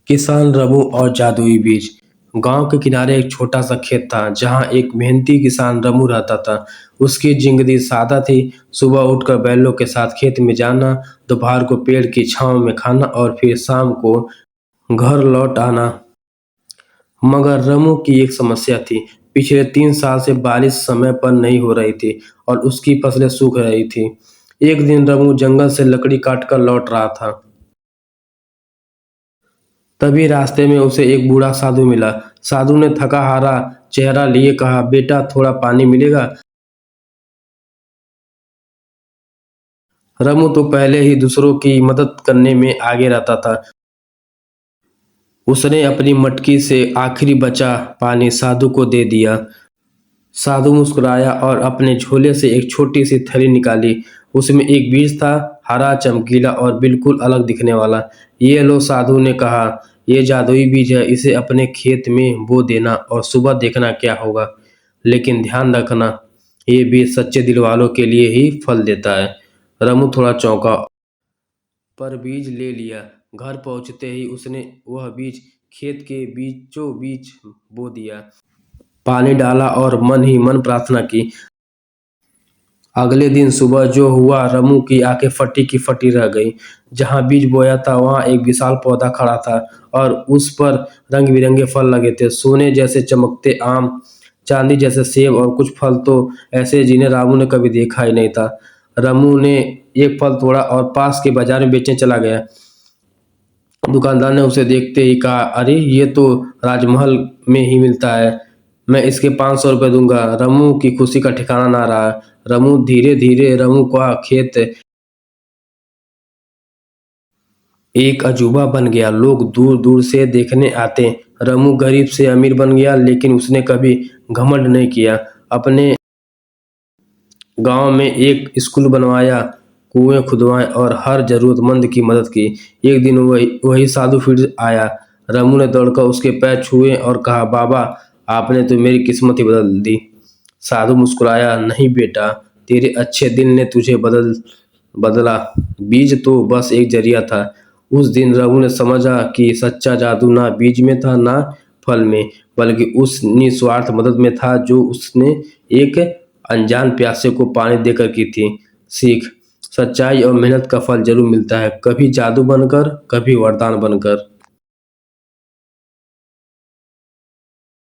किसान रमू और जादुई बीज। गांव के किनारे एक छोटा सा खेत था जहां एक मेहनती किसान रमू रहता था। उसकी जिंदगी सादा थी। सुबह उठकर बैलों के साथ खेत में जाना, दोपहर को पेड़ की छांव में खाना और फिर शाम को घर लौट आना। मगर रमू की एक समस्या थी। पिछले 3 साल से बारिश समय पर नहीं हो रही थी और उसकी फसलें सूख रही थी। एक दिन रमू जंगल से लकड़ी काटकर लौट रहा था। तभी रास्ते में उसे एक बूढ़ा साधु मिला। साधु ने थका हारा चेहरा लिए कहा, बेटा थोड़ा पानी मिलेगा। रमू तो पहले ही दूसरों की मदद करने में आगे रहता था। उसने अपनी मटकी से आखिरी बचा पानी साधु को दे दिया। साधु मुस्कुराया और अपने झोले से एक छोटी सी थैली निकाली। उसमें एक बीज था, हरा, चमकीला और बिल्कुल अलग दिखने वाला। ये लो, साधु ने कहा, ये जादुई बीज है। इसे अपने खेत में बो देना और सुबह देखना क्या होगा। लेकिन ध्यान रखना, ये बीज सच्चे दिल वालों के लिए ही फल देता है। रमू थोड़ा चौंका पर बीज ले लिया। घर पहुंचते ही उसने वह बीज खेत के बीचों बीच बो दिया। पानी डाला और मन ही मन प्रार्थना की। अगले दिन सुबह जो हुआ, रमू की आंखें फटी की फटी रह गई। जहां बीज बोया था वहां एक विशाल पौधा खड़ा था और उस पर रंग बिरंगे फल लगे थे। सोने जैसे चमकते आम, चांदी जैसे सेब और कुछ फल तो ऐसे जिन्हें रामू ने कभी देखा ही नहीं था। रमू ने एक फल तोड़ा और पास के बाजार में बेचने चला गया। दुकानदार ने उसे देखते ही कहा, अरे ये तो राजमहल में ही मिलता है, मैं इसके 500 रुपये दूंगा। रमू की खुशी का ठिकाना ना रहा। रमू धीरे धीरे रमू का खेत एक अजूबा बन गया। लोग दूर दूर से देखने आते। रमू गरीब से अमीर बन गया, लेकिन उसने कभी घमंड नहीं किया। अपने गांव में एक स्कूल बनवाया, कुएं खुदवाए और हर जरूरतमंद की मदद की। एक दिन वही वही साधु फिर आया। रमू ने दौड़कर उसके पैर छुए और कहा, बाबा आपने तो मेरी किस्मत ही बदल दी। साधु मुस्कुराया, नहीं बेटा, तेरे अच्छे दिल ने तुझे बदला। बीज तो बस एक जरिया था। उस दिन रमू ने समझा कि सच्चा जादू ना बीज में था ना फल में, बल्कि उस निस्वार्थ मदद में था जो उसने एक अनजान प्यासे को पानी देकर की थी। सीख, सच्चाई और मेहनत का फल जरूर मिलता है, कभी जादू बनकर, कभी वरदान बनकर।